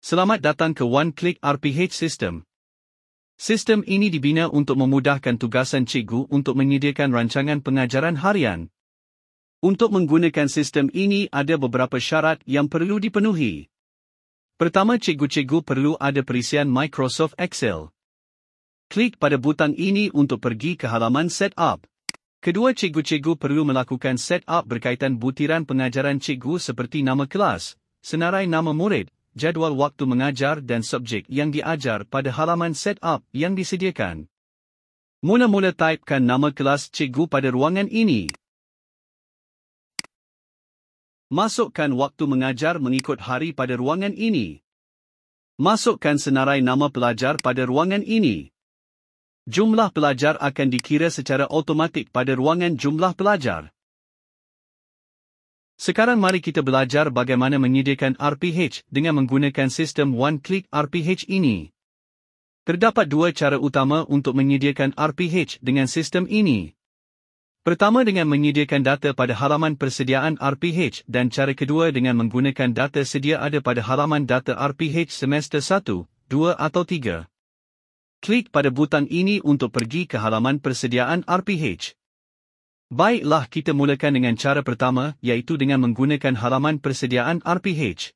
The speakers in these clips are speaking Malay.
Selamat datang ke One Click RPH System. Sistem ini dibina untuk memudahkan tugasan cikgu untuk menyediakan rancangan pengajaran harian. Untuk menggunakan sistem ini ada beberapa syarat yang perlu dipenuhi. Pertama, cikgu-cikgu perlu ada perisian Microsoft Excel. Klik pada butang ini untuk pergi ke halaman Setup. Kedua, cikgu-cikgu perlu melakukan setup berkaitan butiran pengajaran cikgu seperti nama kelas, senarai nama murid, jadual waktu mengajar dan subjek yang diajar pada halaman setup yang disediakan. Mula-mula typekan nama kelas cikgu pada ruangan ini. Masukkan waktu mengajar mengikut hari pada ruangan ini. Masukkan senarai nama pelajar pada ruangan ini. Jumlah pelajar akan dikira secara automatik pada ruangan jumlah pelajar. Sekarang mari kita belajar bagaimana menyediakan RPH dengan menggunakan sistem One Click RPH ini. Terdapat dua cara utama untuk menyediakan RPH dengan sistem ini. Pertama dengan menyediakan data pada halaman persediaan RPH dan cara kedua dengan menggunakan data sedia ada pada halaman data RPH semester 1, 2 atau 3. Klik pada butang ini untuk pergi ke halaman persediaan RPH. Baiklah, kita mulakan dengan cara pertama, iaitu dengan menggunakan halaman persediaan RPH.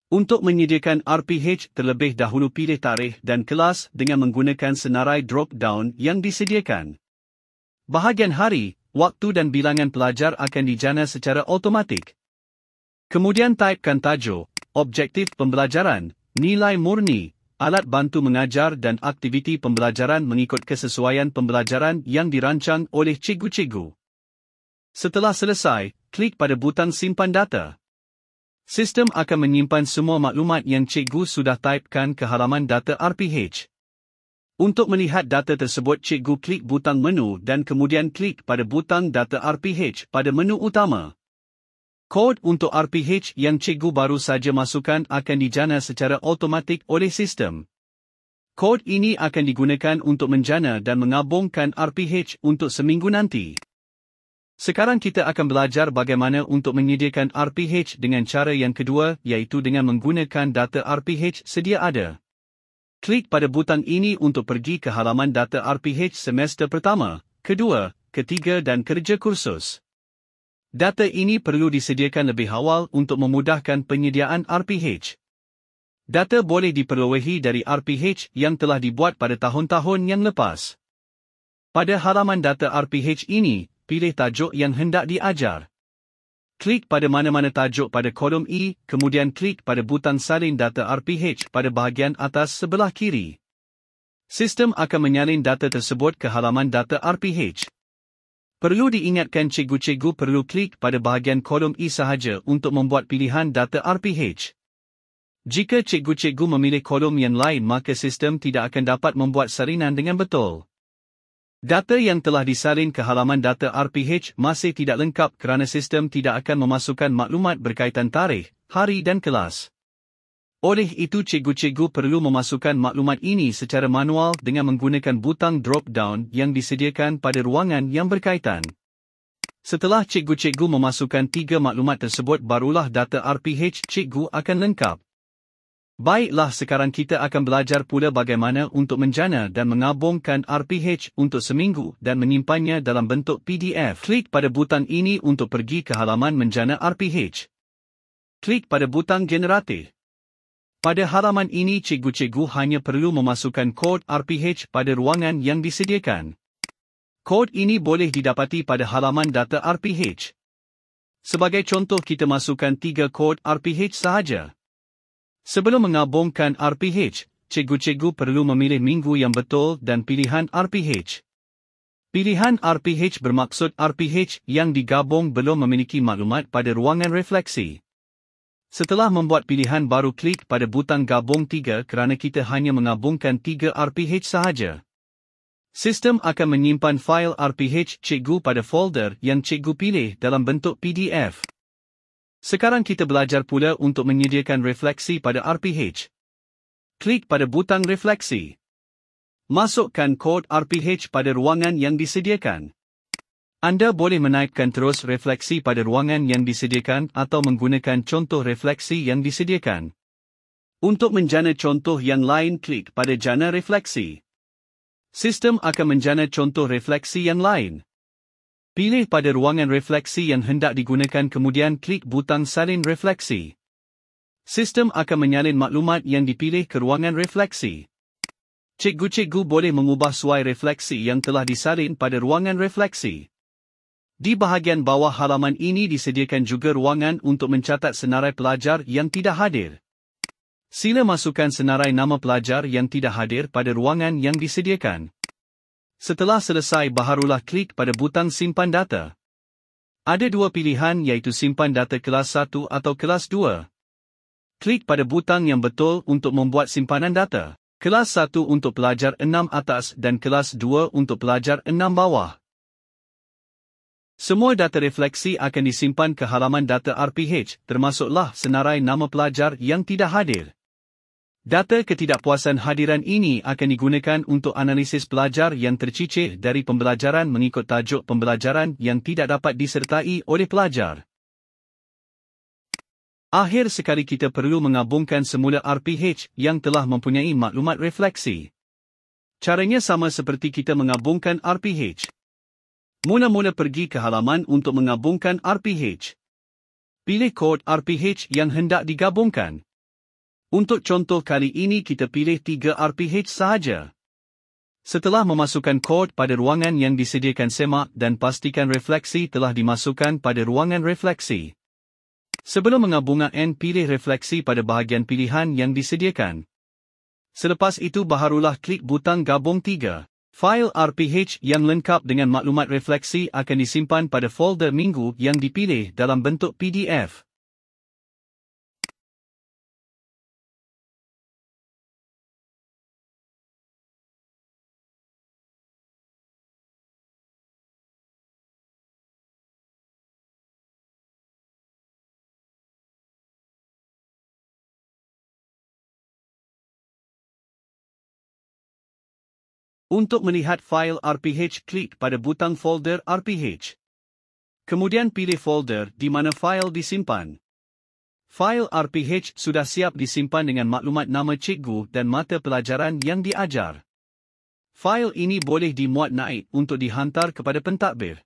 Untuk menyediakan RPH, terlebih dahulu pilih tarikh dan kelas dengan menggunakan senarai drop-down yang disediakan. Bahagian hari, waktu dan bilangan pelajar akan dijana secara automatik. Kemudian typekan tajuk, objektif pembelajaran, nilai murni, alat bantu mengajar dan aktiviti pembelajaran mengikut kesesuaian pembelajaran yang dirancang oleh cikgu-cikgu. Setelah selesai, klik pada butang simpan data. Sistem akan menyimpan semua maklumat yang cikgu sudah typekan ke halaman data RPH. Untuk melihat data tersebut, cikgu klik butang menu dan kemudian klik pada butang data RPH pada menu utama. Kod untuk RPH yang cikgu baru saja masukkan akan dijana secara automatik oleh sistem. Kod ini akan digunakan untuk menjana dan mengabungkan RPH untuk seminggu nanti. Sekarang kita akan belajar bagaimana untuk menyediakan RPH dengan cara yang kedua, iaitu dengan menggunakan data RPH sedia ada. Klik pada butang ini untuk pergi ke halaman data RPH semester pertama, kedua, ketiga dan kerja kursus. Data ini perlu disediakan lebih awal untuk memudahkan penyediaan RPH. Data boleh diperolehi dari RPH yang telah dibuat pada tahun-tahun yang lepas. Pada halaman data RPH ini, pilih tajuk yang hendak diajar. Klik pada mana-mana tajuk pada kolom E, kemudian klik pada butang salin data RPH pada bahagian atas sebelah kiri. Sistem akan menyalin data tersebut ke halaman data RPH. Perlu diingatkan, cikgu-cikgu perlu klik pada bahagian kolom E sahaja untuk membuat pilihan data RPH. Jika cikgu-cikgu memilih kolom yang lain, maka sistem tidak akan dapat membuat salinan dengan betul. Data yang telah disalin ke halaman data RPH masih tidak lengkap kerana sistem tidak akan memasukkan maklumat berkaitan tarikh, hari dan kelas. Oleh itu, cikgu-cikgu perlu memasukkan maklumat ini secara manual dengan menggunakan butang drop-down yang disediakan pada ruangan yang berkaitan. Setelah cikgu-cikgu memasukkan tiga maklumat tersebut, barulah data RPH cikgu akan lengkap. Baiklah, sekarang kita akan belajar pula bagaimana untuk menjana dan mengabungkan RPH untuk seminggu dan menyimpannya dalam bentuk PDF. Klik pada butang ini untuk pergi ke halaman menjana RPH. Klik pada butang generatif. Pada halaman ini, cikgu-cikgu hanya perlu memasukkan kod RPH pada ruangan yang disediakan. Kod ini boleh didapati pada halaman data RPH. Sebagai contoh, kita masukkan 3 kod RPH sahaja. Sebelum mengabungkan RPH, cikgu-cikgu perlu memilih minggu yang betul dan pilihan RPH. Pilihan RPH bermaksud RPH yang digabung belum memiliki maklumat pada ruangan refleksi. Setelah membuat pilihan, baru klik pada butang gabung 3 kerana kita hanya mengabungkan 3 RPH sahaja. Sistem akan menyimpan fail RPH cikgu pada folder yang cikgu pilih dalam bentuk PDF. Sekarang kita belajar pula untuk menyediakan refleksi pada RPH. Klik pada butang refleksi. Masukkan kod RPH pada ruangan yang disediakan. Anda boleh menaipkan terus refleksi pada ruangan yang disediakan atau menggunakan contoh refleksi yang disediakan. Untuk menjana contoh yang lain, klik pada jana refleksi. Sistem akan menjana contoh refleksi yang lain. Pilih pada ruangan refleksi yang hendak digunakan, kemudian klik butang salin refleksi. Sistem akan menyalin maklumat yang dipilih ke ruangan refleksi. Cikgu-cikgu boleh mengubah suai refleksi yang telah disalin pada ruangan refleksi. Di bahagian bawah halaman ini disediakan juga ruangan untuk mencatat senarai pelajar yang tidak hadir. Sila masukkan senarai nama pelajar yang tidak hadir pada ruangan yang disediakan. Setelah selesai, baharulah klik pada butang simpan data. Ada dua pilihan, iaitu simpan data kelas 1 atau kelas 2. Klik pada butang yang betul untuk membuat simpanan data. Kelas 1 untuk pelajar 6 atas dan kelas 2 untuk pelajar 6 bawah. Semua data refleksi akan disimpan ke halaman data RPH, termasuklah senarai nama pelajar yang tidak hadir. Data ketidakpuasan hadiran ini akan digunakan untuk analisis pelajar yang tercicir dari pembelajaran mengikut tajuk pembelajaran yang tidak dapat disertai oleh pelajar. Akhir sekali, kita perlu menggabungkan semula RPH yang telah mempunyai maklumat refleksi. Caranya sama seperti kita menggabungkan RPH. Mula-mula pergi ke halaman untuk menggabungkan RPH. Pilih kod RPH yang hendak digabungkan. Untuk contoh kali ini kita pilih 3 RPH sahaja. Setelah memasukkan kod pada ruangan yang disediakan, semak dan pastikan refleksi telah dimasukkan pada ruangan refleksi. Sebelum menggabungkan, pilih refleksi pada bahagian pilihan yang disediakan. Selepas itu baharulah klik butang gabung 3. Fail RPH yang lengkap dengan maklumat refleksi akan disimpan pada folder minggu yang dipilih dalam bentuk PDF. Untuk melihat fail RPH, klik pada butang folder RPH. Kemudian pilih folder di mana fail disimpan. Fail RPH sudah siap disimpan dengan maklumat nama cikgu dan mata pelajaran yang diajar. Fail ini boleh dimuat naik untuk dihantar kepada pentadbir.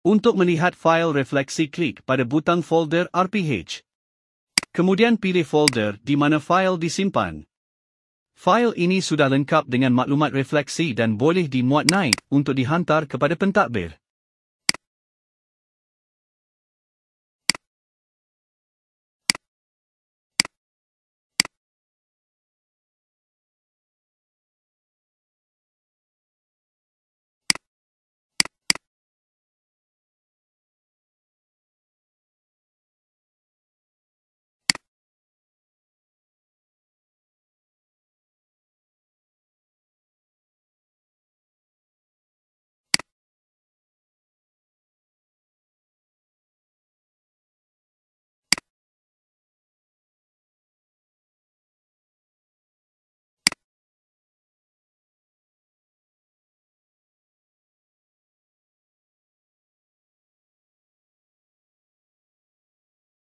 Untuk melihat fail refleksi, klik pada butang folder RPH. Kemudian pilih folder di mana fail disimpan. Fail ini sudah lengkap dengan maklumat refleksi dan boleh dimuat naik untuk dihantar kepada pentadbir.